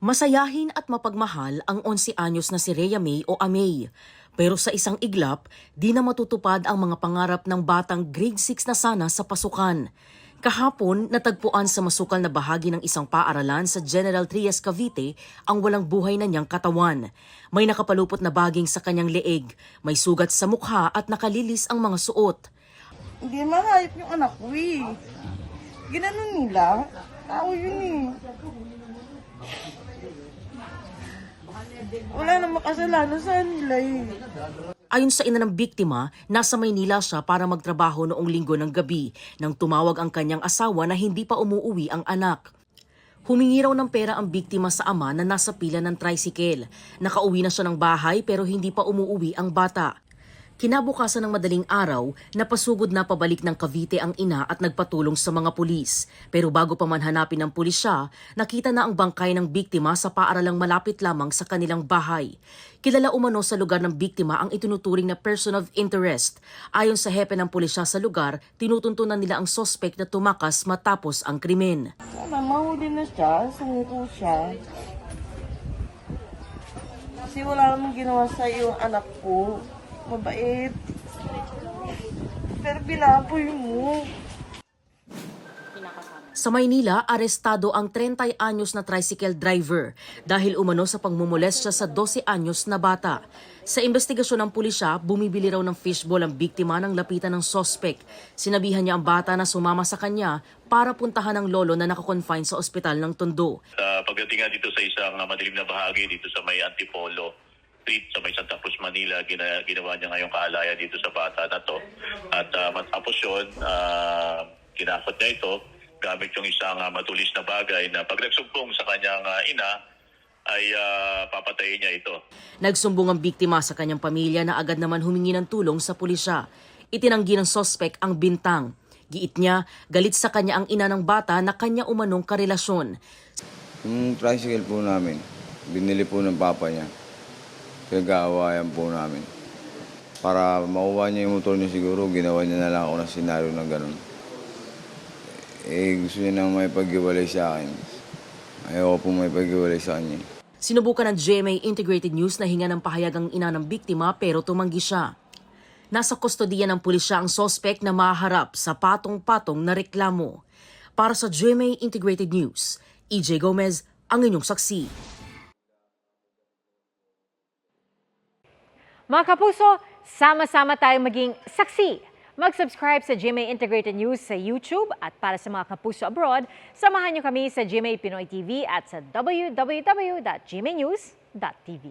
Masayahin at mapagmahal ang 11 anyos na si Rhea May o Amay. Pero sa isang iglap, di na matutupad ang mga pangarap ng batang grade 6 na sana sa pasukan. Kahapon, natagpuan sa masukal na bahagi ng isang paaralan sa General Trias, Cavite ang walang buhay na niyang katawan. May nakapalupot na baging sa kanyang leeg, may sugat sa mukha at nakalilis ang mga suot. Hindi mahayop yung anak ko eh. Ginanon nila. Tao yun eh. Wala namang kasalanan sa nila eh. Ayon sa ina ng biktima, nasa Maynila siya para magtrabaho noong linggo ng gabi nang tumawag ang kanyang asawa na hindi pa umuuwi ang anak. Humingi raw ng pera ang biktima sa ama na nasa pila ng tricycle. Nakauwi na siya ng bahay pero hindi pa umuuwi ang bata. Kinabukasan ng madaling araw, napasugod na pabalik ng Cavite ang ina at nagpatulong sa mga pulis. Pero bago pa man hanapin ng pulis siya, nakita na ang bangkay ng biktima sa paaralang malapit lamang sa kanilang bahay. Kilala umano sa lugar ng biktima ang itinuturing na person of interest. Ayon sa hepe ng pulisya sa lugar, tinutuntunan nila ang sospek na tumakas matapos ang krimen. Sana mahuli na siya, sumuko siya. Kasi wala namang ginawa sa iyo ang anak ko. Mabait. Pero pinapoy mo. Sa Maynila, arestado ang 30 anyos na tricycle driver dahil umano sa pagmumolestya sa 12 anyos na bata. Sa investigasyon ng pulisya, bumibili raw ng fishball ang biktima ng lapitan ng sospek. Sinabihan niya ang bata na sumama sa kanya para puntahan ang lolo na nakakonfine sa ospital ng Tondo. Pagdating nga dito sa isang madilim na bahagi dito sa may Antipolo Street sa may Santa Cruz, Manila, ginawa niya ngayong kaalaya dito sa bata na to. At matapos yun, kinakot niya ito gamit yung isang matulis na bagay na pag nagsumbong sa kanyang ina ay papatayin niya ito. Nagsumbong ang biktima sa kanyang pamilya na agad naman humingi ng tulong sa pulisya. Itinanggi ng sospek ang bintang. Giit niya, galit sa kanya ang ina ng bata na kanya umanong karelasyon. Yung tricycle po namin, binili po ng papa niya. Pinag-aawayan po namin. Para makuha niya yung motor niya siguro, ginawa niya na lang ako ng senaryo na gano'n. Gusto niya nang may pag-iwalay sa akin. Ayaw po may pag-iwalay sa kanya. Sinubukan ng GMA Integrated News na hinga ng pahayag ang ina ng biktima pero tumanggi siya. Nasa kustodiya ng pulisya ang sospek na maharap sa patong-patong na reklamo. Para sa GMA Integrated News, EJ Gomez, ang inyong saksi. Mga kapuso, sama-sama tayong maging saksi. Mag-subscribe sa GMA Integrated News sa YouTube at para sa mga kapuso abroad, samahan niyo kami sa GMA Pinoy TV at sa www.gmanews.tv.